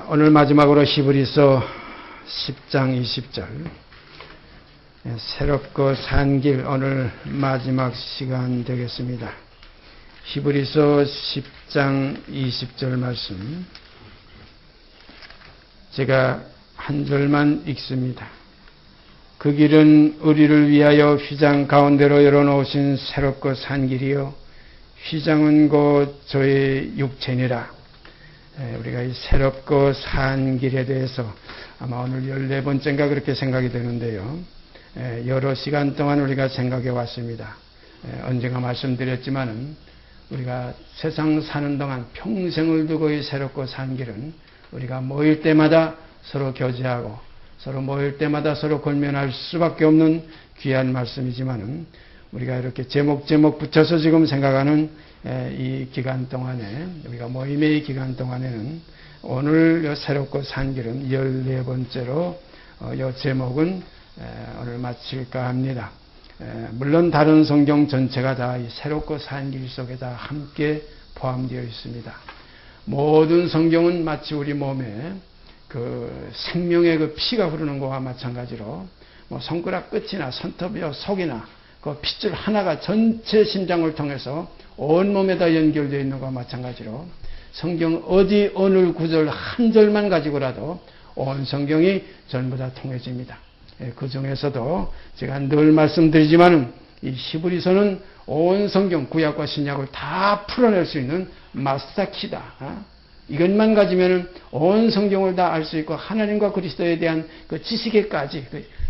오늘 마지막으로 히브리서 10장 20절 새롭고 산 길 오늘 마지막 시간 되겠습니다. 히브리서 10장 20절 말씀 제가 한 절만 읽습니다. 그 길은 우리를 위하여 휘장 가운데로 열어놓으신 새롭고 산 길이요 휘장은 곧 저의 육체니라. 우리가 이 새롭고 산 길에 대해서 아마 오늘 14번째인가 그렇게 생각이 되는데요. 여러 시간 동안 우리가 생각해 왔습니다. 언젠가 말씀드렸지만은 우리가 세상 사는 동안 평생을 두고 이 새롭고 산 길은 우리가 모일 때마다 서로 교제하고 서로 모일 때마다 서로 권면할 수밖에 없는 귀한 말씀이지만은 우리가 이렇게 제목 붙여서 지금 생각하는 이 기간 동안에 우리가 모임의 이 기간 동안에는 오늘 새롭고 산 길은 14번째로 이 제목은 오늘 마칠까 합니다. 물론 다른 성경 전체가 다 이 새롭고 산 길 속에 다 함께 포함되어 있습니다. 모든 성경은 마치 우리 몸에 그 생명의 그 피가 흐르는 것과 마찬가지로 뭐 손가락 끝이나 손톱이나 속이나 그 핏줄 하나가 전체 심장을 통해서 온몸에다 연결되어 있는 것과 마찬가지로 성경 어디 어느 구절 한 절만 가지고라도 온 성경이 전부 다 통해집니다. 그 중에서도 제가 늘 말씀드리지만은 이 히브리서는 온 성경 구약과 신약을 다 풀어낼 수 있는 마스터키다. 이것만 가지면은 온 성경을 다 알 수 있고 하나님과 그리스도에 대한 그 지식에까지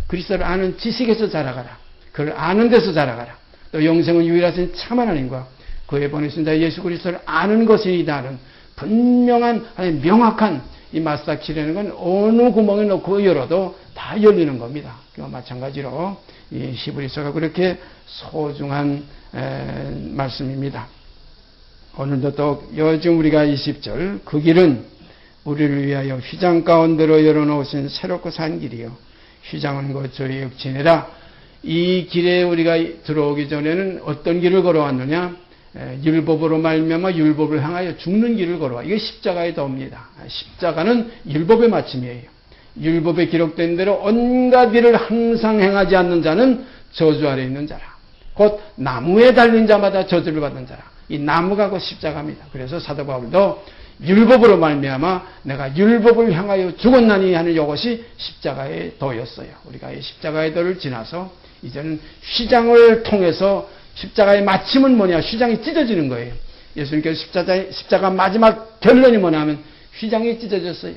그리스도를 아는 지식에서 자라가라. 그를 아는 데서 자라가라. 또 영생은 유일하신 참 하나님과 그에 보내신 자 예수 그리스도를 아는 것이다는 분명한 명확한 이 마스터키라는 건 어느 구멍에 넣고 열어도 다 열리는 겁니다. 그와 마찬가지로 이 히브리서가 그렇게 소중한 말씀입니다. 오늘도 또 요즘 우리가 20절 그 길은 우리를 위하여 휘장 가운데로 열어놓으신 새롭고 산 길이요 휘장은 곧 저의 육체니라. 이 길에 우리가 들어오기 전에는 어떤 길을 걸어왔느냐? 율법으로 말미암아 율법을 향하여 죽는 길을 걸어와. 이게 십자가의 도입니다. 십자가는 율법의 마침이에요. 율법에 기록된 대로 온갖 일을 항상 행하지 않는 자는 저주 아래 있는 자라. 곧 나무에 달린 자마다 저주를 받는 자라. 이 나무가 곧 십자가입니다. 그래서 사도 바울도 율법으로 말미암아 내가 율법을 향하여 죽었나니 하는 이것이 십자가의 도였어요. 우리가 이 십자가의 도를 지나서 이제는 휘장을 통해서 십자가의 마침은 뭐냐? 휘장이 찢어지는 거예요. 예수님께서 십자가 마지막 결론이 뭐냐면 휘장이 찢어졌어요.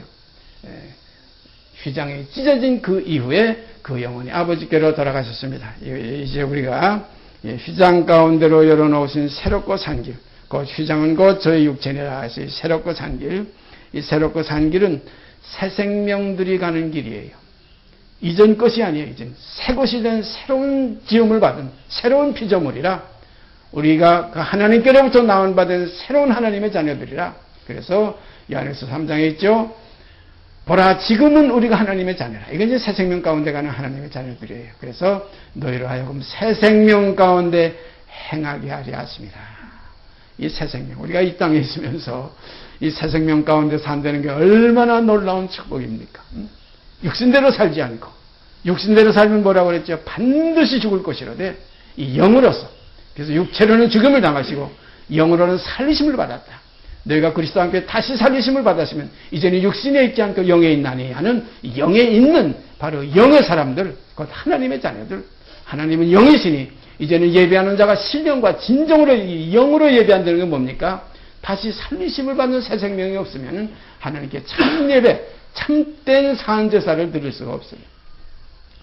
휘장이 찢어진 그 이후에 그 영혼이 아버지께로 돌아가셨습니다. 이제 우리가 휘장 가운데로 열어놓으신 새롭고 산 길, 그 휘장은 곧 저의 육체니라 해서 새롭고 산 길, 이 새롭고 산 길은 새 생명들이 가는 길이에요. 이전 것이 아니에요. 이제 새 것이 된 새로운 지음을 받은 새로운 피조물이라 우리가 그 하나님께로부터 나온 받은 새로운 하나님의 자녀들이라. 그래서 요한일서 3장에 있죠. 보라 지금은 우리가 하나님의 자녀라. 이건 이제 새 생명 가운데 가는 하나님의 자녀들이에요. 그래서 너희로 하여금 새 생명 가운데 행하게 하려 하십니다. 이 새 생명 우리가 이 땅에 있으면서 이 새 생명 가운데 산다는 게 얼마나 놀라운 축복입니까? 육신대로 살지 않고 육신대로 살면 뭐라고 그랬죠? 반드시 죽을 것이로되 이 영으로서 그래서 육체로는 죽음을 당하시고 영으로는 살리심을 받았다. 너희가 그리스도와 함께 다시 살리심을 받았으면 이제는 육신에 있지 않고 영에 있나니 하는 영에 있는 바로 영의 사람들 곧 하나님의 자녀들 하나님은 영이시니 이제는 예배하는 자가 신령과 진정으로 영으로 예배한다는 건 뭡니까? 다시 살리심을 받는 새 생명이 없으면 하나님께 참 예배 참된 산제사를 드릴 수가 없어요.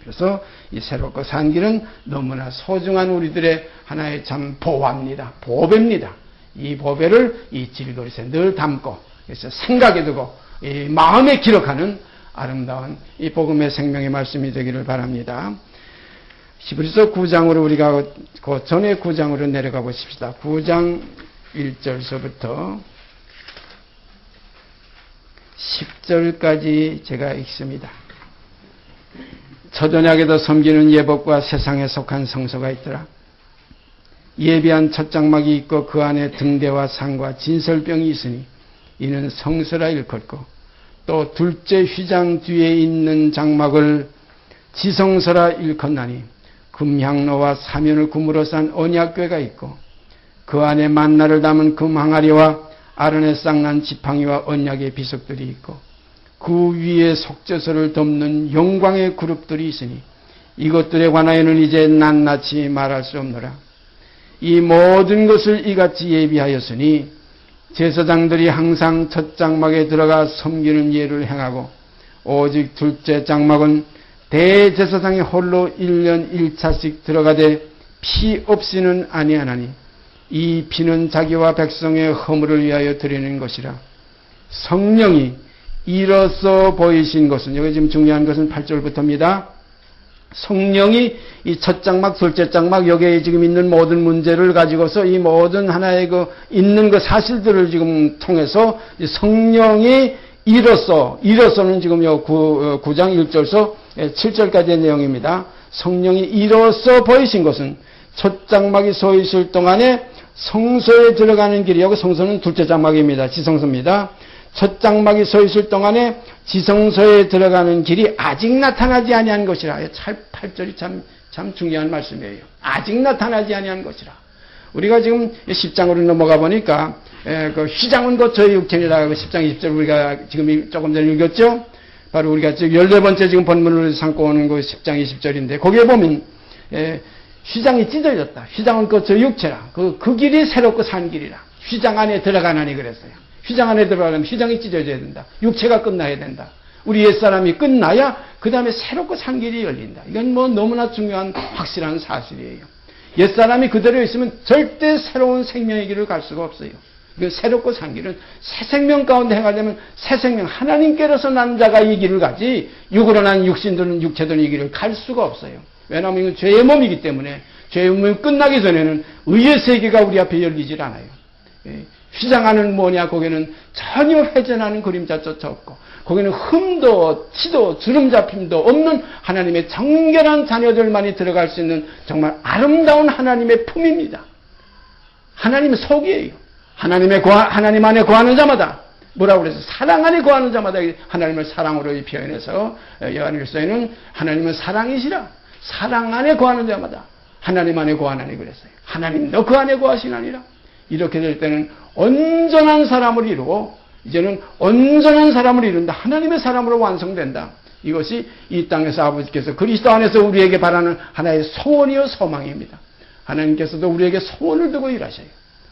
그래서 이 새롭고 산 길은 너무나 소중한 우리들의 하나의 참 보화입니다. 보배입니다. 이 보배를 이 질그릇에 늘 담고 그래서 생각에 두고 이 마음에 기록하는 아름다운 이 복음의 생명의 말씀이 되기를 바랍니다. 히브리서 9장으로 우리가 그 전에 9장으로 내려가 보십시다. 9장 1절서부터 10절까지 제가 읽습니다. 초저녁에도 섬기는 예복과 세상에 속한 성소가 있더라. 예비한 첫 장막이 있고 그 안에 등대와 상과 진설병이 있으니 이는 성소라 일컫고 또 둘째 휘장 뒤에 있는 장막을 지성소라 일컫나니 금향로와 사면을 금으로 싼 언약궤가 있고 그 안에 만나를 담은 금항아리와 아론의 쌍난 지팡이와 언약의 비석들이 있고 그 위에 속죄소를 덮는 영광의 그룹들이 있으니 이것들에 관하여는 이제 낱낱이 말할 수 없노라. 이 모든 것을 이같이 예비하였으니 제사장들이 항상 첫 장막에 들어가 섬기는 예를 행하고 오직 둘째 장막은 대제사장이 홀로 1년 1차씩 들어가되 피 없이는 아니하나니 이 피는 자기와 백성의 허물을 위하여 드리는 것이라. 성령이 이로써 보이신 것은, 여기 지금 중요한 것은 8절부터입니다. 성령이 이 첫 장막, 둘째 장막, 여기에 지금 있는 모든 문제를 가지고서 이 모든 하나의 있는 사실들을 지금 통해서 성령이 이로서는 지금 9장 1절서 7절까지의 내용입니다. 성령이 이로써 보이신 것은 첫 장막이 서 있을 동안에 성소에 들어가는 길이, 여기 성소는 둘째 장막입니다. 지성소입니다. 첫 장막이 서 있을 동안에 지성소에 들어가는 길이 아직 나타나지 아니한 것이라. 8절이 참 중요한 말씀이에요. 아직 나타나지 아니한 것이라. 우리가 지금 10장으로 넘어가 보니까 그 휘장은 곧 저의 육체니라. 10장 20절 우리가 지금 조금 전에 읽었죠. 바로 우리가 지금 14번째 지금 본문을 삼고 오는 그 10장 20절인데 거기에 보면 휘장이 찢어졌다. 휘장은 그 저 육체라. 그 길이 새롭고 산 길이라. 휘장 안에 들어가나니 그랬어요. 휘장 안에 들어가려면 휘장이 찢어져야 된다. 육체가 끝나야 된다. 우리 옛사람이 끝나야 그 다음에 새롭고 산 길이 열린다. 이건 뭐 너무나 중요한 확실한 사실이에요. 옛사람이 그대로 있으면 절대 새로운 생명의 길을 갈 수가 없어요. 그 새롭고 산 길은 새 생명 가운데 행하려면 새 생명, 하나님께로서 난 자가 이 길을 가지 육으로 난 육신들은 육체들은 이 길을 갈 수가 없어요. 왜냐하면 이건 죄의 몸이기 때문에 죄의 몸이 끝나기 전에는 의의 세계가 우리 앞에 열리질 않아요. 휘장하는 뭐냐, 거기는 전혀 회전하는 그림자조차 없고 거기는 흠도 티도 주름 잡힘도 없는 하나님의 정결한 자녀들만이 들어갈 수 있는 정말 아름다운 하나님의 품입니다. 하나님의 속이에요. 하나님 안에 거하는 자마다 뭐라고 그래서 사랑 안에 거하는 자마다 하나님을 사랑으로 표현해서 요한일서에는 하나님은 사랑이시라. 사랑 안에 거하는 자마다 하나님 안에 거하나니 그랬어요. 하나님도 그 안에 거하시나니라. 이렇게 될 때는 온전한 사람을 이루고 이제는 온전한 사람을 이룬다. 하나님의 사람으로 완성된다. 이것이 이 땅에서 아버지께서 그리스도 안에서 우리에게 바라는 하나의 소원이요 소망입니다. 하나님께서도 우리에게 소원을 두고 일하셔요.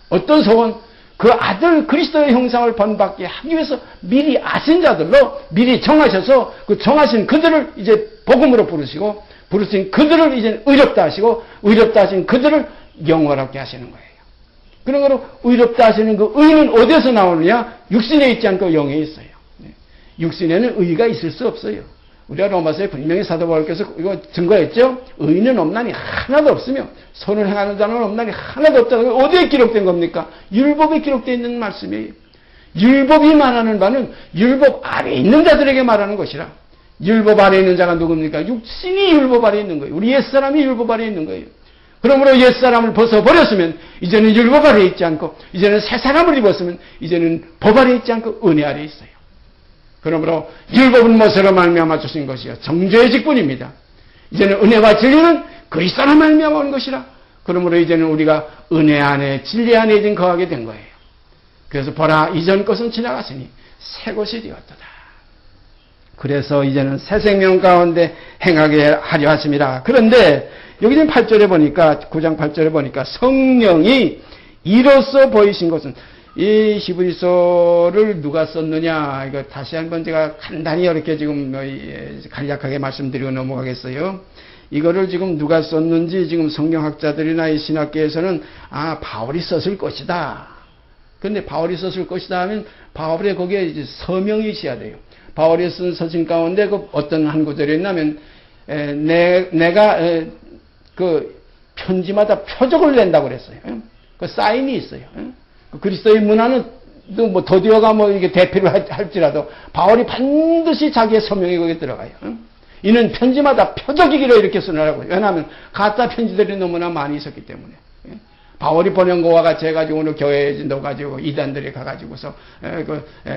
어떤 소원? 그 아들 그리스도의 형상을 본받게 하기 위해서 미리 아신 자들로 미리 정하셔서 그 정하신 그들을 이제 복음으로 부르신 그들을 이제 의롭다 하시고 의롭다 하신 그들을 영원하게 하시는 거예요. 그러므로 의롭다 하시는 그 의는 어디서 나오느냐? 육신에 있지 않고 영에 있어요. 육신에는 의가 있을 수 없어요. 우리가 로마서에 분명히 사도 바울께서 이거 증거했죠? 의는 없나니 하나도 없으며 선을 행하는 자는 없나니 하나도 없다. 어디에 기록된 겁니까? 율법에 기록되어 있는 말씀이에요. 율법이 말하는 바는 율법 아래에 있는 자들에게 말하는 것이라. 율법 아래에 있는 자가 누굽니까? 육신이 율법 아래에 있는 거예요. 우리 옛사람이 율법 아래에 있는 거예요. 그러므로 옛사람을 벗어버렸으면 이제는 율법 아래에 있지 않고 이제는 새 사람을 입었으면 이제는 법 아래에 있지 않고 은혜 아래에 있어요. 그러므로 율법은 무엇으로 말미암아 주신 것이요? 정죄의 직분입니다. 이제는 은혜와 진리는 그리스도로 말미암아 온 것이라. 그러므로 이제는 우리가 은혜 안에 진리 안에 이제 거하게 된 거예요. 그래서 보라 이전 것은 지나갔으니 새 것이 되었도다. 그래서 이제는 새 생명 가운데 행하게 하려 하심이라. 그런데 여기 지금 8절에 보니까 9장 8절에 보니까 성령이 이로써 보이신 것은 이 히브리서를 누가 썼느냐, 이거 다시 한번 제가 간단히 이렇게 지금 간략하게 말씀드리고 넘어가겠어요. 이거를 지금 누가 썼는지 지금 성경학자들이나 이 신학계에서는 바울이 썼을 것이다. 근데 바울이 썼을 것이다 하면 바울의 거기에 이제 서명이 있어야 돼요. 바울이 쓴 서신 가운데 그 어떤 한 구절이 있냐면 내가 그 편지마다 표적을 낸다고 그랬어요. 그 사인이 있어요. 그리스도의 문화는 뭐 더디어가 뭐 이게 대피를 할지라도 바울이 반드시 자기의 서명이 거기에 들어가요. 이는 편지마다 표적이기로 이렇게 쓰느라고요. 왜냐하면 가짜 편지들이 너무나 많이 있었기 때문에. 바울이 보낸 거와 같이 해가지고 오늘 교회에 넣어가지고 이단들이 가가지고서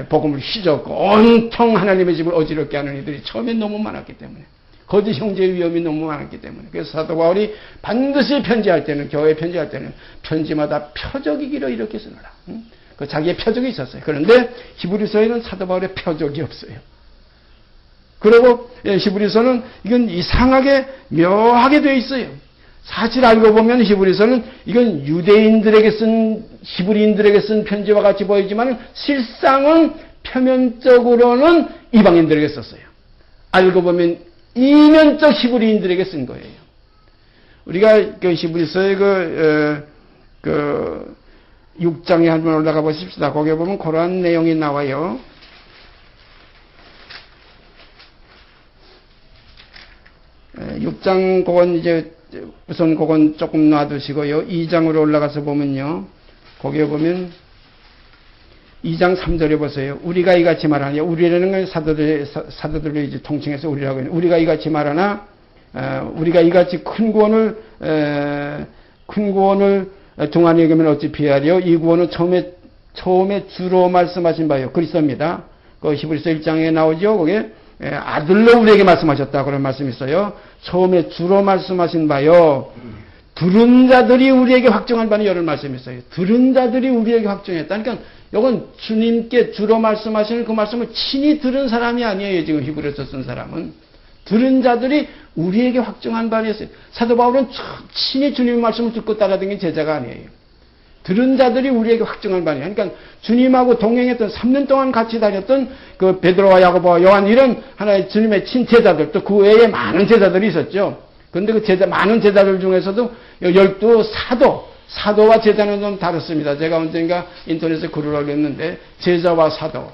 복음을 휘젓고 온통 하나님의 집을 어지럽게 하는 이들이 처음엔 너무 많았기 때문에, 거짓 형제의 위험이 너무 많았기 때문에, 그래서 사도 바울이 반드시 편지할 때는, 교회에 편지할 때는 편지마다 표적이기로 이렇게 쓰노라. 그 자기의 표적이 있었어요. 그런데 히브리서에는 사도 바울의 표적이 없어요. 그리고 히브리서는 이건 이상하게 묘하게 되어 있어요. 사실 알고 보면 히브리서는 이건 유대인들에게 쓴, 히브리인들에게 쓴 편지와 같이 보이지만 실상은 표면적으로는 이방인들에게 썼어요. 알고 보면 이면적 히브리인들에게 쓴 거예요. 우리가 그 히브리서의 그 6장에 한번 올라가 보십시다. 거기에 보면 그러한 내용이 나와요. 6장 그건 이제 우선 그건 조금 놔두시고요. 2장으로 올라가서 보면요. 거기에 보면 2장 3절에 보세요. 우리가 이같이 말하냐. 우리라는 건 사도들을 이제 통칭해서 우리라고 해요. 우리가 이같이 말하나, 우리가 이같이 큰 구원을 등한히 여기면 어찌 피하리요. 이 구원은 처음에 주로 말씀하신 바요. 그리스도입니다. 그 히브리서 1장에 나오죠. 거기에 아들로 우리에게 말씀하셨다. 그런 말씀이 있어요. 처음에 주로 말씀하신 바요. 들은 자들이 우리에게 확정한 바는 이런 말씀이 있어요. 들은 자들이 우리에게 확정했다. 그러니까 이건 주님께 주로 말씀하시는 그 말씀을 친히 들은 사람이 아니에요. 지금 히브리서 쓴 사람은. 들은 자들이 우리에게 확정한 바였어요. 사도 바울은 친히 주님의 말씀을 듣고 따라다닌 제자가 아니에요. 들은 자들이 우리에게 확정한 바니에요. 그러니까 주님하고 동행했던 3년 동안 같이 다녔던 그 베드로와 야고보와 요한 이런 하나의 주님의 친제자들, 또 그 외에 많은 제자들이 있었죠. 그런데 그 많은 제자들 중에서도 12 사도와 제자는 좀 다릅니다. 제가 언젠가 인터넷에 글을 올렸는데 제자와 사도,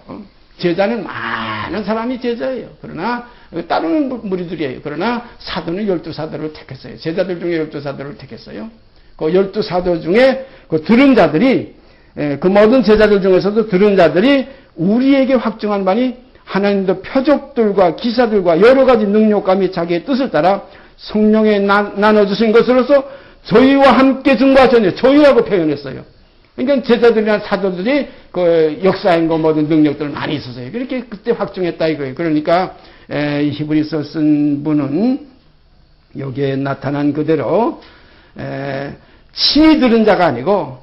제자는 많은 사람이 제자예요. 그러나 따르는 무리들이에요. 그러나 사도는 12사도를 택했어요. 제자들 중에 12사도를 택했어요. 그 12사도 중에 그 들은 자들이, 그 모든 제자들 중에서도 들은 자들이 우리에게 확정한 바니 하나님도 표적들과 기사들과 여러 가지 능력과 및 자기의 뜻을 따라 성령에 나눠주신 것으로서 저희와 함께 증거하셨네요. 저희라고 표현했어요. 그러니까 제자들이나 사도들이 그 역사인과 모든 능력들을 많이 있었어요. 그렇게 그때 확정했다 이거예요. 그러니까 히브리서 쓴 분은 여기에 나타난 그대로 친히 들은 자가 아니고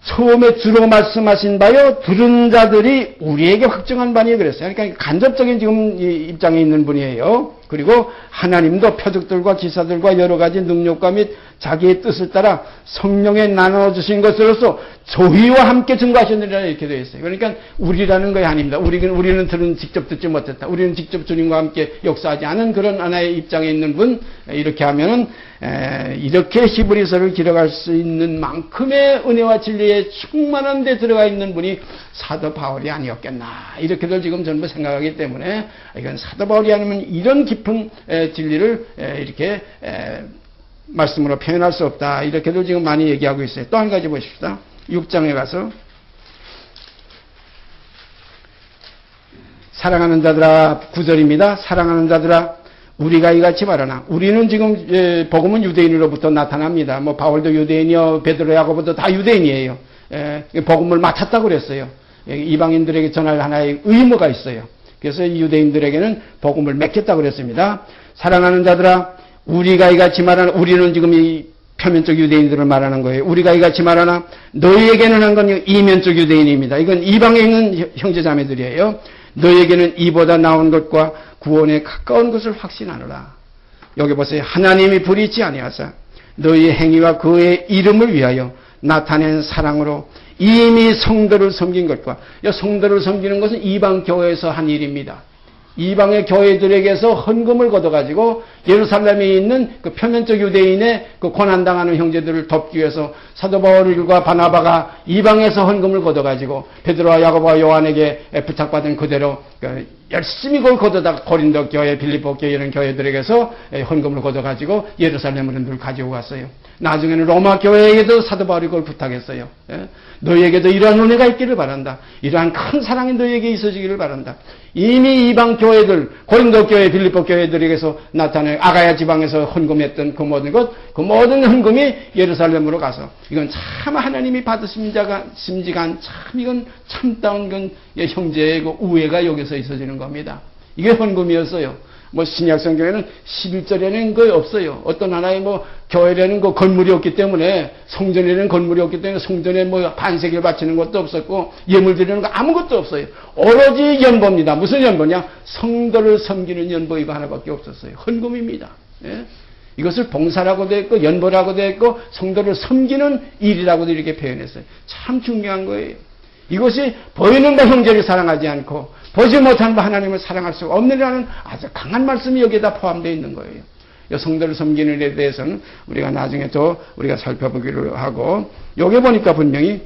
처음에 주로 말씀하신 바요 들은 자들이 우리에게 확정한 바니 그랬어요. 그러니까 간접적인 지금 입장에 있는 분이에요. 그리고 하나님도 표적들과 기사들과 여러 가지 능력과 및 자기의 뜻을 따라 성령에 나눠주신 것으로서 저희와 함께 증거하셨느니라 이렇게 되어 있어요. 그러니까 우리라는 것이 아닙니다. 우리는 직접 듣지 못했다. 우리는 직접 주님과 함께 역사하지 않은 그런 하나의 입장에 있는 분, 이렇게 하면은 이렇게 히브리서를 기록할 수 있는 만큼의 은혜와 진리에 충만한 데 들어가 있는 분이 사도 바울이 아니었겠나 이렇게들 지금 전부 생각하기 때문에 이건 사도 바울이 아니면 이런 깊은 진리를 이렇게 말씀으로 표현할 수 없다 이렇게들 지금 많이 얘기하고 있어요. 또 한 가지 보십시다. 6장에 가서 사랑하는 자들아 9절입니다. 사랑하는 자들아 우리가 이같이 말하나. 우리는 지금 복음은 유대인으로부터 나타납니다. 뭐 바울도 유대인이요, 베드로, 야고보도 다 유대인이에요. 복음을 맡았다고 그랬어요. 이방인들에게 전할 하나의 의무가 있어요. 그래서 유대인들에게는 복음을 맡겼다고 그랬습니다. 사랑하는 자들아, 우리가 이같이 말하나. 우리는 지금 이 표면적 유대인들을 말하는 거예요. 우리가 이같이 말하나. 너희에게는 한 건 이면적 유대인입니다. 이건 이방에 있는 형제자매들이에요. 너희에게는 이보다 나은 것과 구원에 가까운 것을 확신하노라. 여기 보세요. 하나님이 불의치 아니하사 너희의 행위와 그의 이름을 위하여 나타낸 사랑으로 이미 성도를 섬긴 것과, 성도를 섬기는 것은 이방 교회에서 한 일입니다. 이방의 교회들에게서 헌금을 걷어가지고 예루살렘에 있는 그 표면적 유대인의 그 고난당하는 형제들을 돕기 위해서 사도 바울과 바나바가 이방에서 헌금을 걷어가지고 베드로와 야고보와 요한에게 부탁받은 그대로 열심히 그걸 걷어다 고린도 교회, 빌립보 교회 이런 교회들에게서 헌금을 걷어가지고 예루살렘으로 늘 가지고 갔어요. 나중에는 로마 교회에게도 사도 바울이 그걸 부탁했어요. 너희에게도 이러한 은혜가 있기를 바란다. 이러한 큰 사랑이 너희에게 있어지기를 바란다. 이미 이방 교회들, 고린도 교회, 빌립보 교회들에게서 나타낸 아가야 지방에서 헌금했던 그 모든 것, 그 모든 헌금이 예루살렘으로 가서 이건 참 하나님이 받으신 자가 심지간 참 이건 참다운 건 형제의 그 우애가 여기서 있어지는 겁니다. 이게 헌금이었어요. 뭐 신약 성경에는 11절에는 거의 없어요. 어떤 하나의 뭐 교회라는 그 건물이 없기 때문에, 성전에는 건물이 없기 때문에 성전에 뭐 반세기를 바치는 것도 없었고 예물 드리는 거 아무것도 없어요. 오로지 연보입니다. 무슨 연보냐? 성도를 섬기는 연보 이거 하나밖에 없었어요. 헌금입니다. 예? 이것을 봉사라고도 했고 연보라고도 했고 성도를 섬기는 일이라고도 이렇게 표현했어요. 참 중요한 거예요. 이것이 보이는 바 형제를 사랑하지 않고 보지 못한 바 하나님을 사랑할 수가 없느라는 아주 강한 말씀이 여기에다 포함되어 있는 거예요. 이 성도를 섬기는 일에 대해서는 우리가 나중에 또 우리가 살펴보기로 하고, 여기 보니까 분명히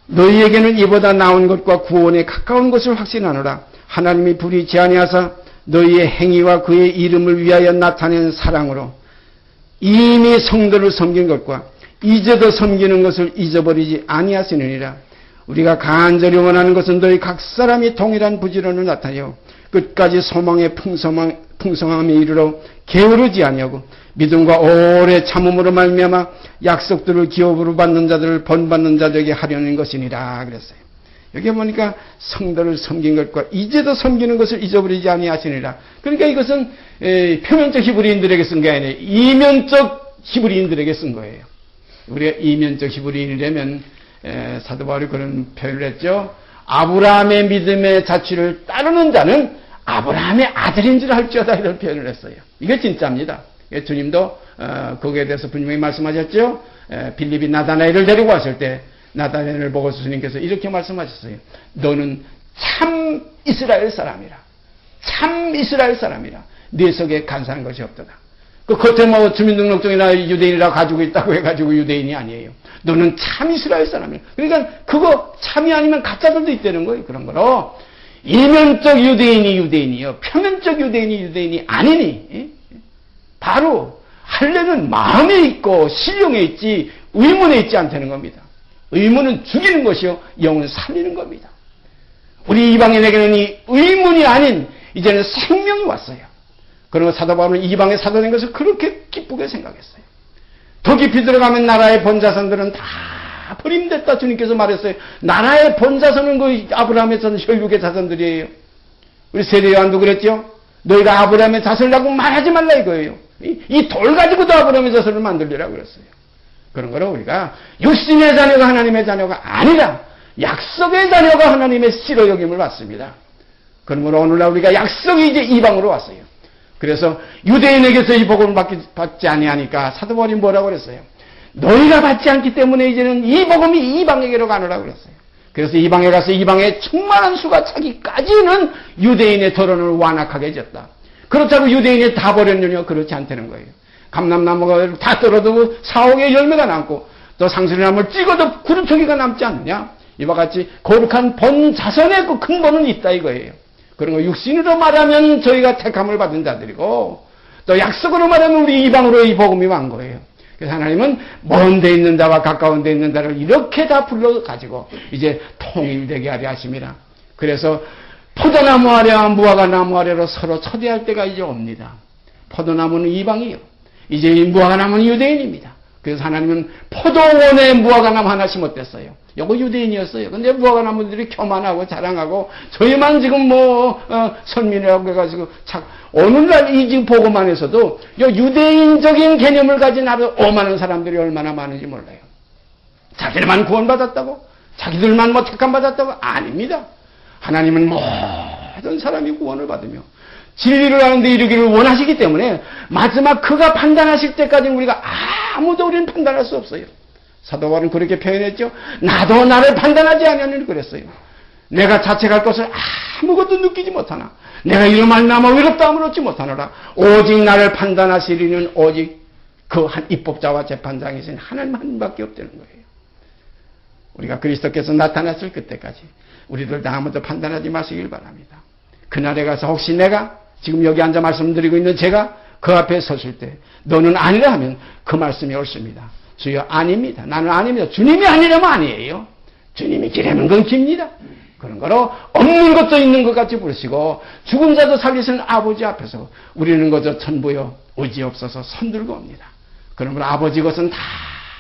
너희에게는 이보다 나은 것과 구원에 가까운 것을 확신하노라. 하나님이 불의치 아니하사 너희의 행위와 그의 이름을 위하여 나타낸 사랑으로 이미 성도를 섬긴 것과 이제도 섬기는 것을 잊어버리지 아니하시느니라. 우리가 간절히 원하는 것은 너희 각 사람이 동일한 부지런을 나타내어 끝까지 소망의 풍성함에 이르러 게으르지 아니하고 믿음과 오래 참음으로 말미암아 약속들을 기업으로 받는 자들을 본받는 자들에게 하려는 것이니라 그랬어요. 여기 보니까 성도를 섬긴 것과 이제도 섬기는 것을 잊어버리지 아니하시니라. 그러니까 이것은 표면적 히브리인들에게 쓴 게 아니에요. 이면적 히브리인들에게 쓴 거예요. 우리가 이면적 히브리인이라면 사도 바울이 그런 표현을 했죠. 아브라함의 믿음의 자취를 따르는 자는 아브라함의 아들인 줄 알지어다 이런 표현을 했어요. 이게 진짜입니다. 주님도 거기에 대해서 분명히 말씀하셨죠. 빌립이 나다나엘을 데리고 왔을 때 나다나엘을 보고 주님께서 이렇게 말씀하셨어요. 너는 참 이스라엘 사람이라. 참 이스라엘 사람이라. 네 속에 간사한 것이 없도다. 그 겉에 뭐 주민등록증이나 유대인이라 가지고 있다고 해가지고 유대인이 아니에요. 너는 참 이스라엘 사람이야. 그러니까 그거 참이 아니면 가짜들도 있다는 거예요. 그런 거로 이면적 유대인이 유대인이요, 표면적 유대인이 유대인이 아니니 바로 할례는 마음에 있고 신령에 있지 의문에 있지 않다는 겁니다. 의문은 죽이는 것이요 영은 살리는 겁니다. 우리 이방인에게는 이 의문이 아닌 이제는 생명이 왔어요. 그리고 사도 바울은 이방의 사도된 것을 그렇게 기쁘게 생각했어요. 더 깊이 들어가면 나라의 본자손들은 다 버림됐다 주님께서 말했어요. 나라의 본자손은 그 아브라함의 자손, 혈육의 자손들이에요. 우리 세례 요한도 그랬죠. 너희가 아브라함의 자손이라고 말하지 말라 이거예요. 이 돌 가지고도 아브라함의 자손을 만들리라고 그랬어요. 그런 거로 우리가 육신의 자녀가 하나님의 자녀가 아니라 약속의 자녀가 하나님의 씨로 여김을 받습니다. 그러므로 오늘날 우리가 약속이 이제 이방으로 왔어요. 그래서 유대인에게서 이 복음을 받지 아니하니까 사도 바울이 뭐라고 그랬어요? 너희가 받지 않기 때문에 이제는 이 복음이 이방에게로 가노라고 그랬어요. 그래서 이방에 가서 이방의 충만한 수가 차기까지는 유대인의 덜언을 완악하게 해줬다. 그렇다고 유대인이 다 버렸느냐? 그렇지 않다는 거예요. 감람나무가 다 떨어도 사옥에 열매가 남고 또 상수리나무를 찍어도 구름초기가 남지 않느냐? 이와 같이 거룩한 본 자손의 그 근본은 있다 이거예요. 그런 거 육신으로 말하면 저희가 택함을 받은 자들이고 또 약속으로 말하면 우리 이방으로 이 복음이 온 거예요. 그래서 하나님은 먼 데 있는 자와 가까운 데 있는 자를 이렇게 다 불러가지고 이제 통일되게 하려 하십니다. 그래서 포도나무 아래와 무화과나무 아래로 서로 초대할 때가 이제 옵니다. 포도나무는 이방이요. 이제 이 무화과나무는 유대인입니다. 그래서 하나님은 포도원에 무화과나무 하나 심었댔어요. 요거 유대인이었어요. 근데 무화과나무들이 교만하고 자랑하고 저희만 지금 선민이라고 해가지고 오늘날 이 지금 보고만에서도 유대인적인 개념을 가진 아주 오만한 사람들이 얼마나 많은지 몰라요. 자기들만 구원받았다고? 자기들만 택함받았다고? 아닙니다. 하나님은 모든 사람이 구원을 받으며 진리를 하는데 이르기를 원하시기 때문에 마지막 그가 판단하실 때까지는 우리가 아무도 우리는 판단할 수 없어요. 사도 바울은 그렇게 표현했죠. 나도 나를 판단하지 않으니 그랬어요. 내가 자책할 것을 아무것도 느끼지 못하나 내가 이로 말미암아 외롭다함을 얻지 못하노라. 오직 나를 판단하시리는 오직 그 한 입법자와 재판장이신 하나님 한 분밖에 없다는 거예요. 우리가 그리스도께서 나타났을 그때까지 우리들 다음부터 판단하지 마시길 바랍니다. 그날에 가서 혹시 내가 지금 여기 앉아 말씀드리고 있는 제가 그 앞에 섰을 때 너는 아니라 하면 그 말씀이 옳습니다. 주여 아닙니다. 나는 아닙니다. 주님이 아니라면 아니에요. 주님이 기라는 건 깁니다. 그런 거로 없는 것도 있는 것 같이 부르시고 죽은 자도 살리시는 아버지 앞에서 우리는 그저 천부여 의지 없어서 손들고 옵니다. 그러므로 아버지 것은 다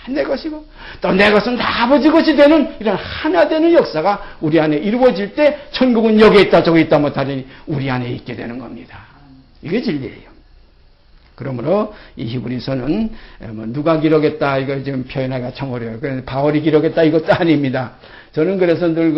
내 것이고 또 내 것은 다 아버지 것이 되는 이런 하나 되는 역사가 우리 안에 이루어질 때 천국은 여기 있다 저기 있다 못하니 우리 안에 있게 되는 겁니다. 이게 진리예요. 그러므로 이 히브리서는 누가 기록했다 이거 지금 표현하기가 참 어려워요. 바울이 기록했다 이것도 아닙니다. 저는 그래서 늘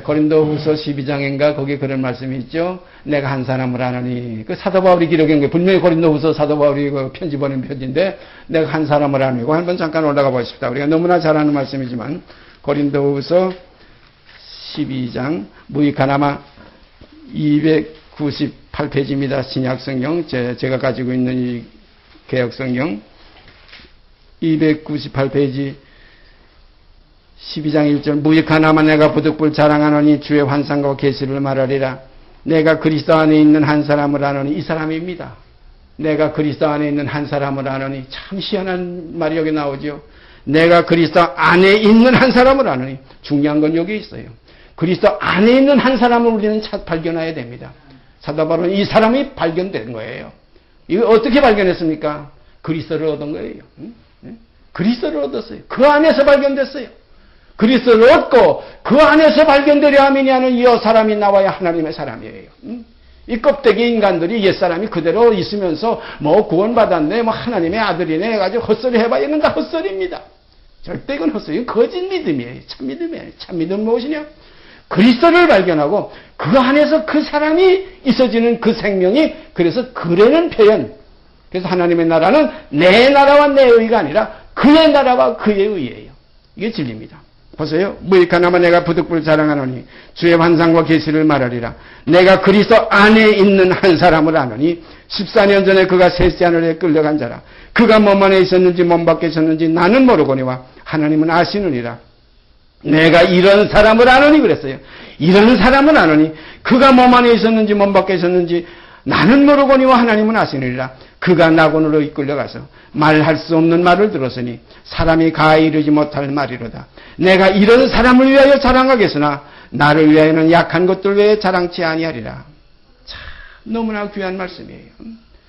고린도후서 12장인가 거기에 그런 말씀이 있죠. 내가 한 사람을 아느니 그 사도 바울이 기록한 거예요. 분명히 고린도후서 사도 바울이 그 편지 보낸 편지인데 내가 한 사람을 아느니 이거 한번 잠깐 올라가 보십시다. 우리가 너무나 잘 아는 말씀이지만 고린도후서 12장 무익하나마 298페이지입니다. 신약성경 제가 가지고 있는 이 개혁성경 298페이지 12장 1절 무익하나마 내가 부득불 자랑하노니 주의 환상과 계시를 말하리라. 내가 그리스도 안에 있는 한 사람을 아노니 이 사람입니다. 내가 그리스도 안에 있는 한 사람을 아노니 참 희한한 말이 여기 나오죠. 내가 그리스도 안에 있는 한 사람을 아노니 중요한 건 여기 있어요. 그리스도 안에 있는 한 사람을 우리는 발견해야 됩니다. 사도 바울은 이 사람이 발견된 거예요. 이거 어떻게 발견했습니까? 그리스도를 얻은 거예요. 그리스도를 얻었어요. 그 안에서 발견됐어요. 그리스도를 얻고 그 안에서 발견되려 하느냐는 이 사람이 나와야 하나님의 사람이에요. 이 껍데기 인간들이 옛사람이 그대로 있으면서 뭐 구원받았네, 뭐 하나님의 아들이네 해가지고 헛소리 해봐야 이건 다 헛소리입니다. 절대 이건 헛소리. 이건 거짓 믿음이에요. 참 믿음이에요. 참 믿음은 무엇이냐? 그리스도를 발견하고 그 안에서 그 사람이 있어지는 그 생명이 그래서 그라는 표현. 그래서 하나님의 나라는 내 나라와 내 의가 아니라 그의 나라와 그의 의예요. 이게 진리입니다. 보세요. 무익하나마 내가 부득불 자랑하노니 주의 환상과 계시를 말하리라. 내가 그리스도 안에 있는 한 사람을 아노니 14년 전에 그가 셋째 하늘에 끌려간 자라. 그가 몸 안에 있었는지 몸 밖에 있었는지 나는 모르거니와 하나님은 아시느니라. 내가 이런 사람을 아노니 그랬어요. 이런 사람을 아노니 그가 몸 안에 있었는지 몸 밖에 있었는지 나는 모르거니와 하나님은 아시느니라. 그가 낙원으로 이끌려가서 말할 수 없는 말을 들었으니 사람이 가히 이르지 못할 말이로다. 내가 이런 사람을 위하여 자랑하겠으나 나를 위하여는 약한 것들 외에 자랑치 아니하리라. 참 너무나 귀한 말씀이에요.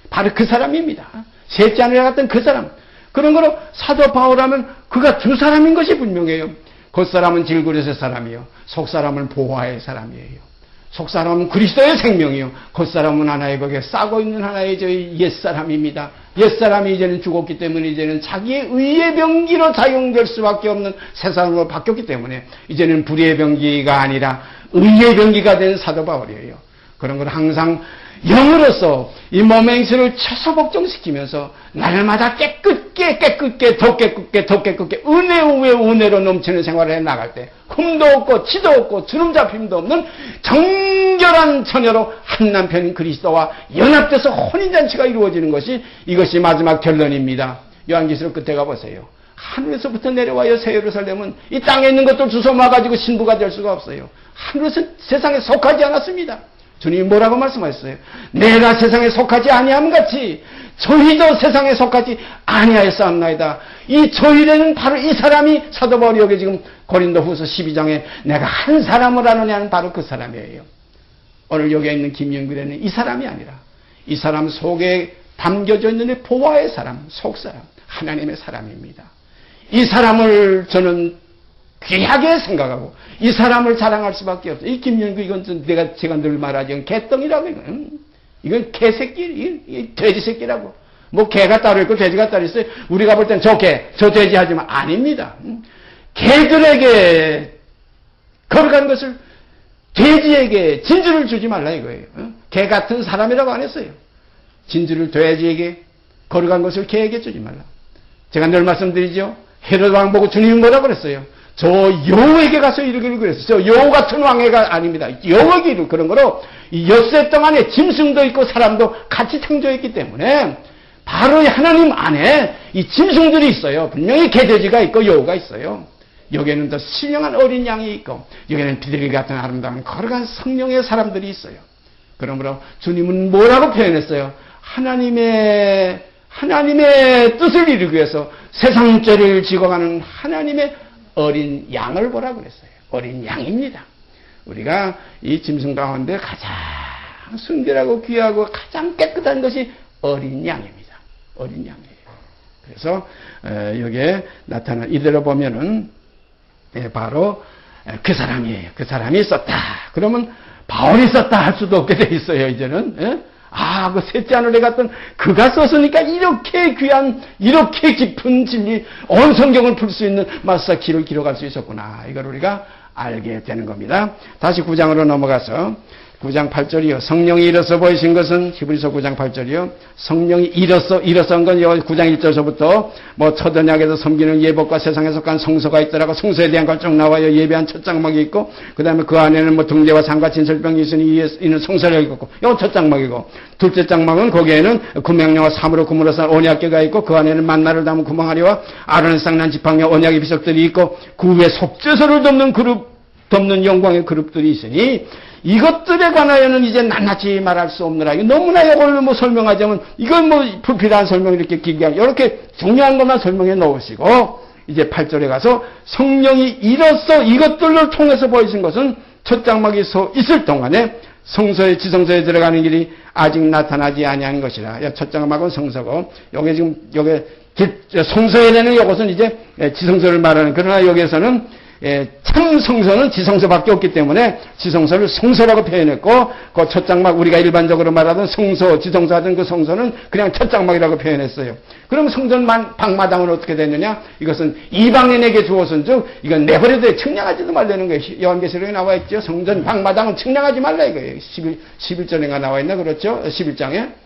바로 그 사람입니다. 셋째 하늘에 갔던 그 사람. 그런 거로 사도 바울하면 그가 두 사람인 것이 분명해요. 겉사람은 질그릇의 사람이요 속사람은 보화의 사람이에요. 속사람은 그리스도의 생명이요 겉사람은 하나의 거기에 싸고 있는 하나의 저희 옛사람입니다. 옛사람이 이제는 죽었기 때문에 이제는 자기의 의의 병기로 작용될 수밖에 없는 세상으로 바뀌었기 때문에 이제는 불의의 병기가 아니라 의의 병기가 된 사도 바울이에요. 그런 걸 항상 영으로서 이 몸의 행실을 쳐서 복종시키면서 날마다 깨끗게 더 깨끗게 은혜 후에 은혜로 넘치는 생활을 해나갈 때 흠도 없고 치도 없고 주름 잡힘도 없는 정결한 처녀로 한 남편 그리스도와 연합돼서 혼인잔치가 이루어지는 것이 이것이 마지막 결론입니다. 요한계시록 끝에 가보세요. 하늘에서부터 내려와요. 새 예루살렘은 이 땅에 있는 것들 주워 모아가지고 신부가 될 수가 없어요. 하늘에서 세상에 속하지 않았습니다. 주님이 뭐라고 말씀하셨어요? 내가 세상에 속하지 아니함 같이 저희도 세상에 속하지 아니하였사옵나이다. 이 저희라는 바로 이 사람이 사도 바울이 여기 지금 고린도후서 12장에 내가 한 사람을 아느냐는 바로 그 사람이에요. 오늘 여기 있는 김영규라는 이 사람이 아니라 이 사람 속에 담겨져 있는 보화의 사람, 속사람, 하나님의 사람입니다. 이 사람을 저는 귀하게 생각하고 이 사람을 자랑할 수밖에 없어요. 이 김영규 이건 제가 늘 말하죠. 개똥이라고 이건 개새끼, 이 돼지 새끼라고. 뭐 개가 따로 있고 돼지가 따로 있어요. 우리가 볼 땐 저 개, 저 돼지 하지만 아닙니다. 개들에게 거룩한 것을 돼지에게 진주를 주지 말라 이거예요. 개 같은 사람이라고 안 했어요. 진주를 돼지에게 거룩한 것을 개에게 주지 말라. 제가 늘 말씀드리죠. 헤롯 왕 보고 주님이 뭐라고 그랬어요? 저 여호에게 가서 이르기를 그랬어요. 저 여호 같은 왕애가 아닙니다. 여호에게 그런 거로 엿새 동안에 짐승도 있고 사람도 같이 창조했기 때문에 바로 하나님 안에 이 짐승들이 있어요. 분명히 개돼지가 있고 여호가 있어요. 여기에는 더 신령한 어린 양이 있고 여기는 비둘기 같은 아름다운 거룩한 성령의 사람들이 있어요. 그러므로 주님은 뭐라고 표현했어요? 하나님의 뜻을 이루기 위해서 세상 죄를 지고 가는 하나님의 어린 양을 보라고 그랬어요. 어린 양입니다. 우리가 이 짐승 가운데 가장 순결하고 귀하고 가장 깨끗한 것이 어린 양입니다. 어린 양이에요. 그래서 여기에 나타난 이대로 보면은 바로 그 사람이에요. 그 사람이 있었다. 그러면 바울이 썼다 할 수도 없게 돼 있어요. 이제는. 그 셋째 하늘에 갔던 그가 썼으니까 이렇게 귀한, 이렇게 깊은 진리, 온 성경을 풀 수 있는 마스터 키를 기록할 수 있었구나. 이걸 우리가 알게 되는 겁니다. 다시 9장으로 넘어가서 9장 8절이요. 성령이 일어서 보이신 것은 히브리서 9장 8절이요. 성령이 일어선 건 9장 1절서부터 첫 언약에서 섬기는 예법과 세상에 속한 성서가 있더라고. 성서에 대한 걸 쭉 나와요. 예배한 첫 장막이 있고, 그 다음에 그 안에는 등대와 상과 진설병이 있으니 이는 성서를 읽고, 이건 첫 장막이고, 둘째 장막은 거기에는 금양령과 사무로 금으로 산 언약궤가 있고, 그 안에는 만나를 담은 구멍하리와 아론의 쌍난 지팡이와 언약의 비석들이 있고, 그 위에 속죄소를 덮는 영광의 그룹들이 있으니, 이것들에 관하여는 이제 낱낱이 말할 수 없느라. 너무나 이걸 설명하자면, 이건 불필요한 설명을 이렇게 길게 하고, 이렇게 중요한 것만 설명해 놓으시고, 이제 8절에 가서 성령이 일어서 이것들을 통해서 보이신 것은 첫 장막이 서 있을 동안에 성서의 지성소에 들어가는 길이 아직 나타나지 아니한 것이라. 첫 장막은 성서고, 여기 지금, 성서에 대한 이것은 이제 지성소를 말하는, 그러나 여기에서는 참 성서는 지성서밖에 없기 때문에 지성서를 성서라고 표현했고, 그 첫 장막, 우리가 일반적으로 말하던 성서, 지성서 하던 그 성서는 그냥 첫 장막이라고 표현했어요. 그럼 성전 방마당은 어떻게 됐느냐? 이것은 이방인에게 주어진 즉, 이건 내버려둬 측량하지도 말라는 거예요. 요한계시록에 나와 있죠. 성전 방마당은 측량하지 말라 이거예요. 11절인가 나와 있나? 그렇죠? 11장에.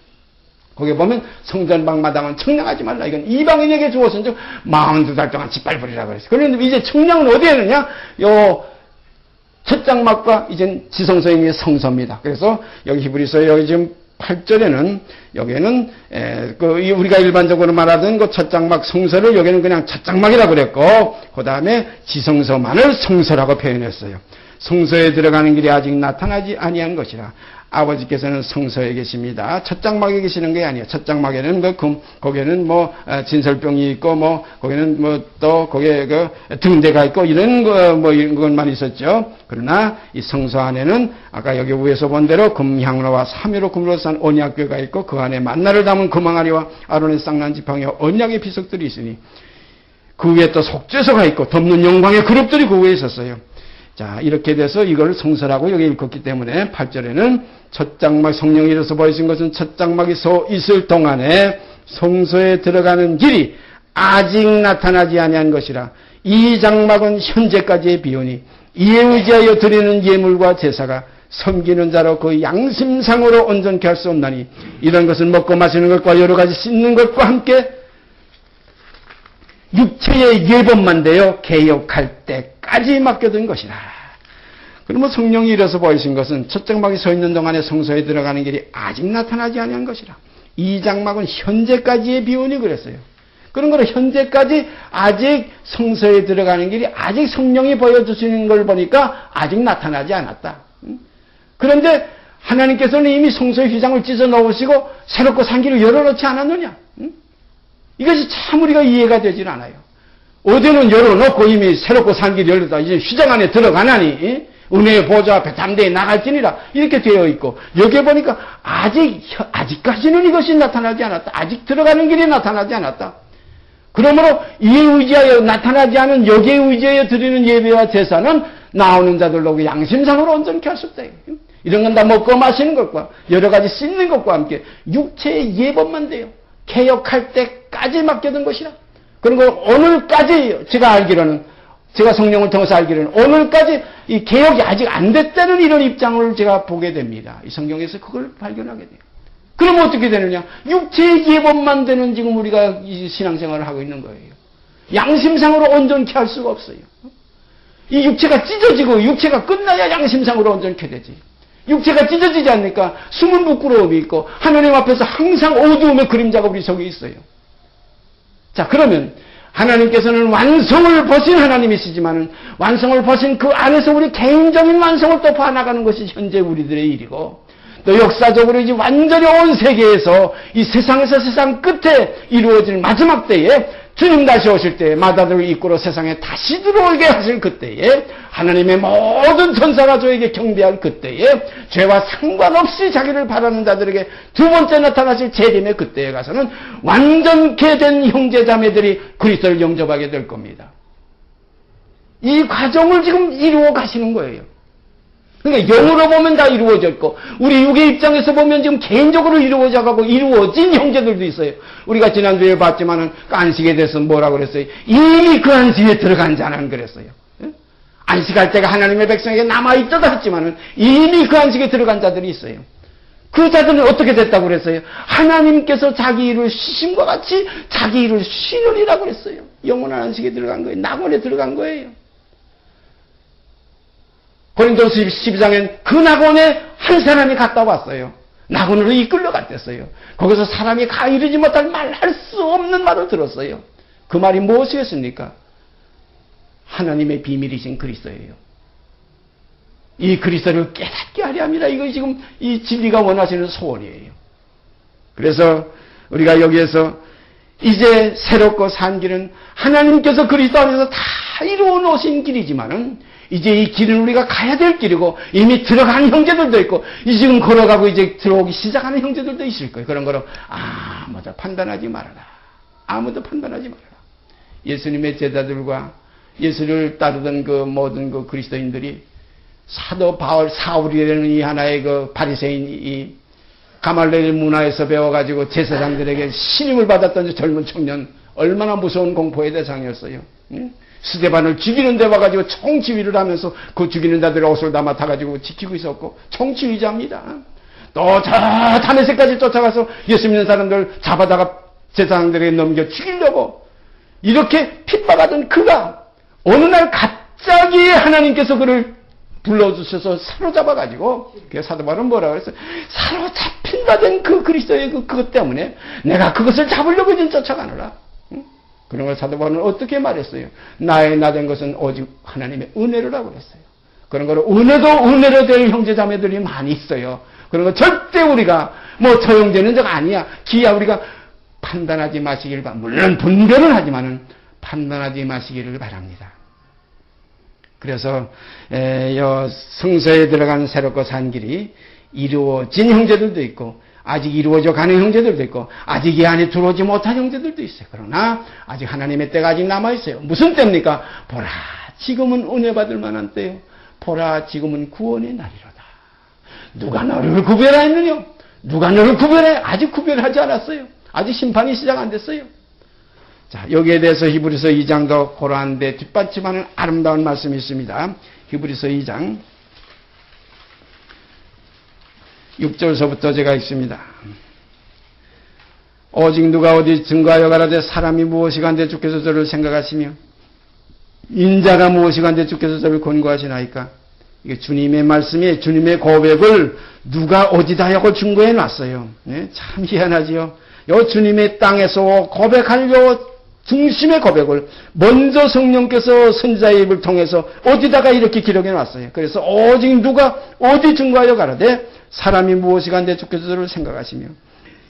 거기 보면 성전방마당은 측량하지 말라. 이건 이방인에게 주어진 즉 42달 동안 짓밟으리라고 그랬어요. 그런데 이제 측량은 어디에 했느냐? 첫 장막과 이젠 지성소의 성서입니다. 그래서 여기 히브리서 여기 지금 8절에는 여기에는 우리가 일반적으로 말하던 그 첫 장막 성서를 여기는 그냥 첫 장막이라고 그랬고, 그 다음에 지성서만을 성서라고 표현했어요. 성서에 들어가는 길이 아직 나타나지 아니한 것이라. 아버지께서는 성서에 계십니다. 첫 장막에 계시는 게 아니에요. 첫 장막에는 거기에는 진설병이 있고, 거기는 또 거기에 등대가 있고, 이런 것만 있었죠. 그러나 이 성서 안에는 아까 여기 위에서 본 대로 금향로와 사묘로 금으로 산 언약궤가 있고, 그 안에 만나를 담은 금항아리와 아론의 쌍난 지팡이와 언약의 비석들이 있으니, 그 위에 또 속죄소가 있고, 덮는 영광의 그룹들이 그 위에 있었어요. 자, 이렇게 돼서 이걸 성서라고 여기 읽었기 때문에 8절에는 첫 장막, 성령이 일어서 보이신 것은 첫 장막이 서 있을 동안에 성소에 들어가는 길이 아직 나타나지 아니한 것이라. 이 장막은 현재까지의 비유니 이에 의지하여 드리는 예물과 제사가 섬기는 자로 그 양심상으로 온전케 할 수 없나니, 이런 것은 먹고 마시는 것과 여러 가지 씻는 것과 함께 육체의 예법만 되어 개혁할 때까지 맡겨둔 것이라. 그러면 성령이 일어서 보이신 것은 첫 장막이 서 있는 동안에 성소에 들어가는 길이 아직 나타나지 아니한 것이라. 이 장막은 현재까지의 비유니 그랬어요. 그런 거는 현재까지 아직 성소에 들어가는 길이 아직 성령이 보여주시는 걸 보니까 아직 나타나지 않았다. 그런데 하나님께서는 이미 성소의 휘장을 찢어 넣으시고 새롭고 산 길을 열어놓지 않았느냐? 이것이 참 우리가 이해가 되질 않아요. 어디는 열어놓고 이미 새롭고 산 길이 열렸다. 이제 휘장 안에 들어가나니 은혜의 보좌 앞에 담대히 나갈지니라 이렇게 되어 있고, 여기에 보니까 아직까지는 이것이 나타나지 않았다. 아직 들어가는 길이 나타나지 않았다. 그러므로 이에 의지하여 나타나지 않은 여기에 의지하여 드리는 예배와 제사는 나오는 자들로 양심상으로 온전케 할 수 없다. 이런 건 다 먹고 마시는 것과 여러 가지 씻는 것과 함께 육체의 예법만 돼요. 개혁할 때까지 맡겨둔 것이라. 그런 걸 오늘까지 제가 성령을 통해서 알기로는 오늘까지 이 개혁이 아직 안 됐다는 이런 입장을 제가 보게 됩니다. 이 성경에서 그걸 발견하게 돼요. 그러면 어떻게 되느냐? 육체의 예법만 되는 지금 우리가 이 신앙생활을 하고 있는 거예요. 양심상으로 온전케 할 수가 없어요. 이 육체가 찢어지고 육체가 끝나야 양심상으로 온전케 되지. 육체가 찢어지지 않으니까 숨은 부끄러움이 있고 하나님 앞에서 항상 어두움의 그림자가 우리 속에 있어요. 자, 그러면 하나님께서는 완성을 보신 하나님이시지만은 완성을 보신 그 안에서 우리 개인적인 완성을 또 봐나가는 것이 현재 우리들의 일이고, 또 역사적으로 이제 완전히 온 세계에서 이 세상에서 세상 끝에 이루어질 마지막 때에 주님 다시 오실 때에 마다들을 이끌어 세상에 다시 들어오게 하실 그때에 하나님의 모든 천사가 저에게 경배할 그때에 죄와 상관없이 자기를 바라는 자들에게 두 번째 나타나실 재림의 그때에 가서는 완전케 된 형제자매들이 그리스도를 영접하게 될 겁니다. 이 과정을 지금 이루어 가시는 거예요. 그러니까 영으로 보면 다 이루어졌고 우리 육의 입장에서 보면 지금 개인적으로 이루어져 가고 이루어진 형제들도 있어요. 우리가 지난주에 봤지만은 그 안식에 대해서 뭐라고 그랬어요? 이미 그 안식에 들어간 자는 그랬어요. 안식할 때가 하나님의 백성에게 남아있다고 했지만은 이미 그 안식에 들어간 자들이 있어요. 그 자들은 어떻게 됐다고 그랬어요? 하나님께서 자기 일을 쉬심과 같이 자기 일을 쉬느니라고 그랬어요. 영원한 안식에 들어간 거예요. 낙원에 들어간 거예요. 고린도서 12장엔 그 낙원에 한 사람이 갔다 왔어요. 낙원으로 이끌려 갔댔어요. 거기서 사람이 가 이르지 못할 말할 수 없는 말을 들었어요. 그 말이 무엇이었습니까? 하나님의 비밀이신 그리스도예요. 이 그리스도를 깨닫게 하려 합니다. 이거 지금 이 진리가 원하시는 소원이에요. 그래서 우리가 여기에서 이제 새롭고 산 길은 하나님께서 그리스도 안에서 다 이루어 놓으신 길이지만은 이제 이 길은 우리가 가야 될 길이고 이미 들어간 형제들도 있고 지금 걸어가고 이제 들어오기 시작하는 형제들도 있을 거예요. 그런 거로 아무도 판단하지 말아라. 아무도 판단하지 말아라. 예수님의 제자들과 예수를 따르던 그 모든 그 그리스도인들이 사도 바울 사울이라는 이 하나의 그 바리새인 이 가말레일 문화에서 배워가지고 제사장들에게 신임을 받았던 젊은 청년 얼마나 무서운 공포의 대상이었어요. 응? 스데반을 죽이는 데 와가지고 총지휘를 하면서 그 죽이는 자들의 옷을 다 맡아가지고 지키고 있었고 총지휘자입니다. 또 저 다메섹까지 쫓아가서 예수 믿는 사람들 잡아다가 제사장들에게 넘겨 죽이려고 이렇게 핍박하던 그가 어느 날 갑자기 하나님께서 그를 불러주셔서 사로잡아가지고 사도 바울은 뭐라고 했어요? 사로잡힌 바 된 그 그리스도의 그것 때문에 내가 그것을 잡으려고 지금 쫓아가노라. 그런 걸 사도 바울은 어떻게 말했어요? 나의 나 된 것은 오직 하나님의 은혜로라고 그랬어요. 그런 걸 은혜로 될 형제자매들이 많이 있어요. 그런 거 절대 우리가 뭐 저 형제는 적 아니야. 기야 우리가 판단하지 마시기를 바랍니다. 물론 분별은 하지만은 판단하지 마시기를 바랍니다. 그래서 성서에 들어가는 새롭고 산 길이 이루어진 형제들도 있고 아직 이루어져 가는 형제들도 있고 아직 이 안에 들어오지 못한 형제들도 있어요. 그러나 아직 하나님의 때가 아직 남아있어요. 무슨 때입니까? 보라 지금은 은혜 받을 만한 때요. 보라 지금은 구원의 날이로다. 누가 너를 구별하였느냐? 누가 너를 구별해? 아직 구별하지 않았어요. 아직 심판이 시작 안 됐어요. 자, 여기에 대해서 히브리서 2장도 고라한데 뒷받침하는 아름다운 말씀이 있습니다. 히브리서 2장 6절서부터 제가 읽습니다. 오직 누가 어디 증거하여 가라되 사람이 무엇이 간데 주께서 저를 생각하시며 인자가 무엇이 간데 주께서 저를 권고하시나이까. 이게 주님의 말씀이 주님의 고백을 누가 어디다 하고 증거해 놨어요. 네? 참 희한하지요. 요 주님의 땅에서 고백할 요 중심의 고백을 먼저 성령께서 선지자의 입을 통해서 어디다가 이렇게 기록해 놨어요. 그래서 오직 누가 어디 증거하여 가라되 사람이 무엇이 간데 주께서 저를 생각하시며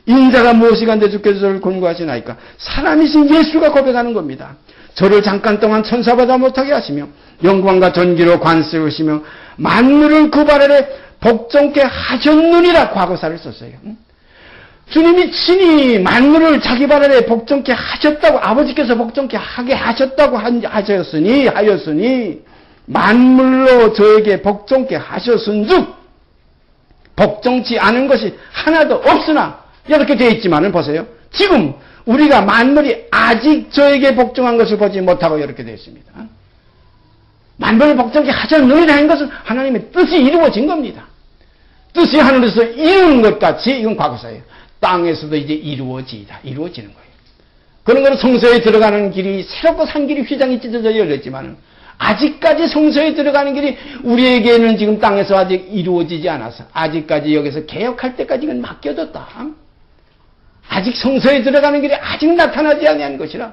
인자가 무엇이 간데 주께서 저를 권고하시나이까. 사람이신 예수가 고백하는 겁니다. 저를 잠깐 동안 천사보다 못하게 하시며 영광과 전기로 관세우시며 만물을 그 발 아래 복종케 하셨느니라. 과거사를 썼어요. 주님이 친히 만물을 자기 발 아래 복종케 하셨다고, 아버지께서 복종케 하게 하셨다고 하였으니 만물로 저에게 복종케 하셨은즉 복종치 않은 것이 하나도 없으나, 이렇게 되어 있지만은 보세요. 지금 우리가 만물이 아직 저에게 복종한 것을 보지 못하고 이렇게 되어 있습니다. 만물을 복종케 하셨느니라 하는 것은 하나님의 뜻이 이루어진 겁니다. 뜻이 하늘에서 이루는 것 같이 이건 과거사예요. 땅에서도 이제 이루어지는 거예요. 그런 건 성소에 들어가는 길이 새롭고 산 길이 휘장이 찢어져 열렸지만 아직까지 성소에 들어가는 길이 우리에게는 지금 땅에서 아직 이루어지지 않아서 아직까지 여기서 개혁할 때까지는 맡겨뒀다. 아직 성소에 들어가는 길이 아직 나타나지 않은 것이라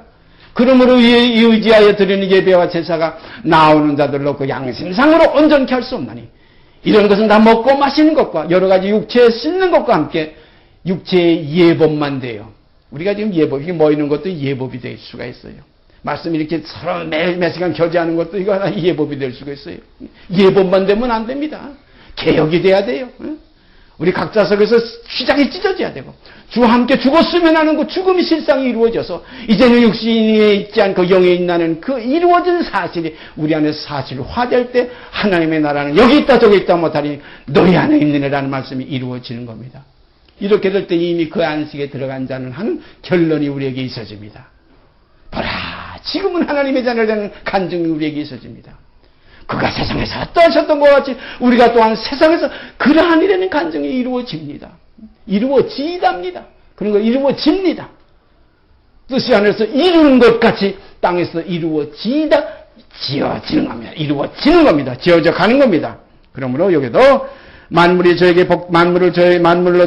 그러므로 의지하여 드리는 예배와 제사가 나오는 자들 놓고 양심상으로 온전케 할 수 없나니 이런 것은 다 먹고 마시는 것과 여러 가지 육체에 씻는 것과 함께 육체의 예법만 돼요. 우리가 지금 예법이 모이는 것도 예법이 될 수가 있어요. 말씀 이렇게 서로 매일 몇 시간 교제하는 것도 이거 하나 예법이 될 수가 있어요. 예법만 되면 안 됩니다. 개혁이 돼야 돼요. 우리 각자 속에서 휘장이 찢어져야 되고 주와 함께 죽었으면 하는 그 죽음이 실상이 이루어져서 이제는 육신에 있지 않고 영에 있나는 그 이루어진 사실이 우리 안에서 사실화될 때 하나님의 나라는 여기 있다 저기 있다 못하니 너희 안에 있느니라는 말씀이 이루어지는 겁니다. 이렇게 될 때 이미 그 안식에 들어간 자는 하는 결론이 우리에게 있어집니다. 보라 지금은 하나님의 자녀라는 간증이 우리에게 있어집니다. 그가 세상에서 어떠하셨던 것 같이 우리가 또한 세상에서 그러한 일에는 간증이 이루어집니다. 이루어지답니다. 그런 거 이루어집니다. 뜻이 하늘에서 이루는 것 같이 땅에서 이루어지다 지어지는 겁니다. 이루어지는 겁니다. 지어져 가는 겁니다. 그러므로 여기도 만물로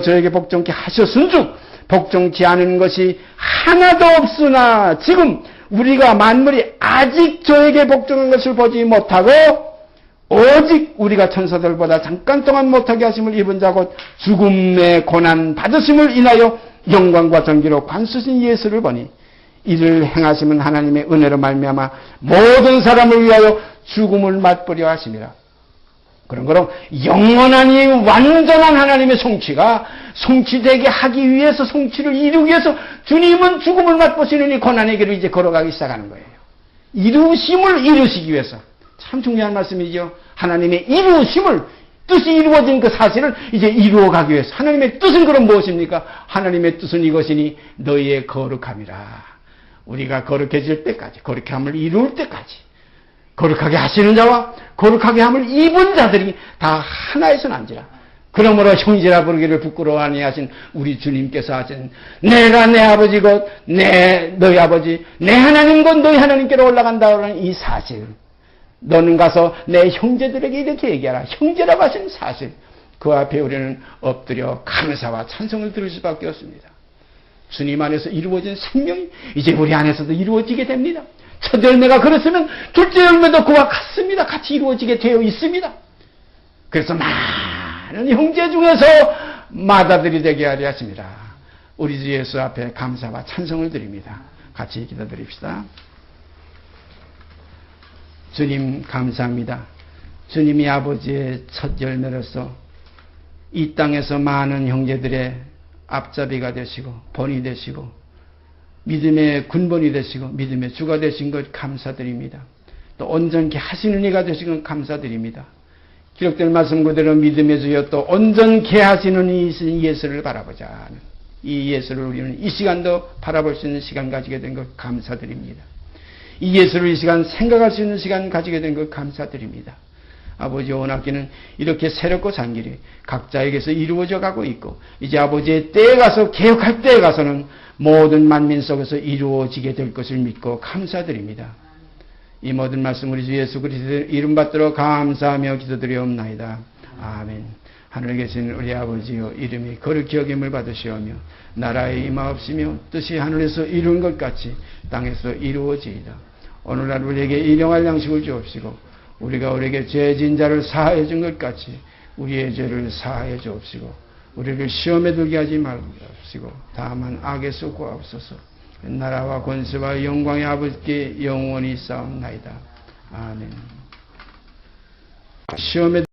저에게 복종케 하셨은즉 복종치 않은 것이 하나도 없으나 지금 우리가 만물이 아직 저에게 복종한 것을 보지 못하고 오직 우리가 천사들보다 잠깐 동안 못하게 하심을 입은 자 곧 죽음의 고난 받으심을 인하여 영광과 존귀로 관수신 예수를 보니 이를 행하심은 하나님의 은혜로 말미암아 모든 사람을 위하여 죽음을 맛보려 하심이라. 그런 거로 영원하니 완전한 하나님의 성취가 성취되게 하기 위해서 성취를 이루기 위해서 주님은 죽음을 맛보시는 이 고난의 길을 이제 걸어가기 시작하는 거예요. 이루심을 이루시기 위해서. 참 중요한 말씀이죠. 하나님의 이루심을 뜻이 이루어진 그 사실을 이제 이루어가기 위해서. 하나님의 뜻은 그럼 무엇입니까? 하나님의 뜻은 이것이니 너희의 거룩함이라. 우리가 거룩해질 때까지 거룩함을 이룰 때까지 거룩하게 하시는 자와 거룩하게 함을 입은 자들이 다 하나에서 난지라. 그러므로 형제라 부르기를 부끄러워 아니하신 우리 주님께서 하신 내가 내 아버지 곧 너희 아버지 내 하나님 곧 너희 하나님께로 올라간다는 이 사실. 너는 가서 내 형제들에게 이렇게 얘기하라. 형제라고 하신 사실. 그 앞에 우리는 엎드려 감사와 찬송을 들을 수밖에 없습니다. 주님 안에서 이루어진 생명이 이제 우리 안에서도 이루어지게 됩니다. 첫 열매가 그랬으면 둘째 열매도 그와 같습니다. 같이 이루어지게 되어 있습니다. 그래서 많은 형제 중에서 마다들이 되게 하려 하십니다. 우리 주 예수 앞에 감사와 찬송을 드립니다. 같이 기도드립시다. 주님 감사합니다. 주님이 아버지의 첫 열매로서 이 땅에서 많은 형제들의 앞잡이가 되시고 본이 되시고 믿음의 군번이 되시고 믿음의 주가 되신 것 감사드립니다. 또 온전케 하시는 이가 되신 것 감사드립니다. 기록된 말씀 그대로 믿음의 주여 또 온전케 하시는 이신 예수를 바라보자 하는 이 예수를 우리는 이 시간도 바라볼 수 있는 시간 가지게 된 것 감사드립니다. 이 예수를 이 시간 생각할 수 있는 시간 가지게 된 것 감사드립니다. 아버지 원하기는 이렇게 새롭고 산 길이 각자에게서 이루어져 가고 있고 이제 아버지의 때에 가서 개혁할 때에 가서는 모든 만민 속에서 이루어지게 될 것을 믿고 감사드립니다. 이 모든 말씀 우리 주 예수 그리스도의 이름 받들어 감사하며 기도드리옵나이다. 아멘. 하늘에 계신 우리 아버지여 이름이 거룩히 여김을 받으시오며 나라에 임하옵시며 뜻이 하늘에서 이룬 것 같이 땅에서 이루어지이다. 오늘날 우리에게 일용할 양식을 주옵시고 우리가 우리에게 죄진 자를 사하여 준 것 같이 우리의 죄를 사하여 주옵시고 우리를 시험에 들게 하지 말옵시고 다만 악에서 구하옵소서. 나라와 권세와 영광의 아버지께 영원히 싸움나이다. 아멘. 시험에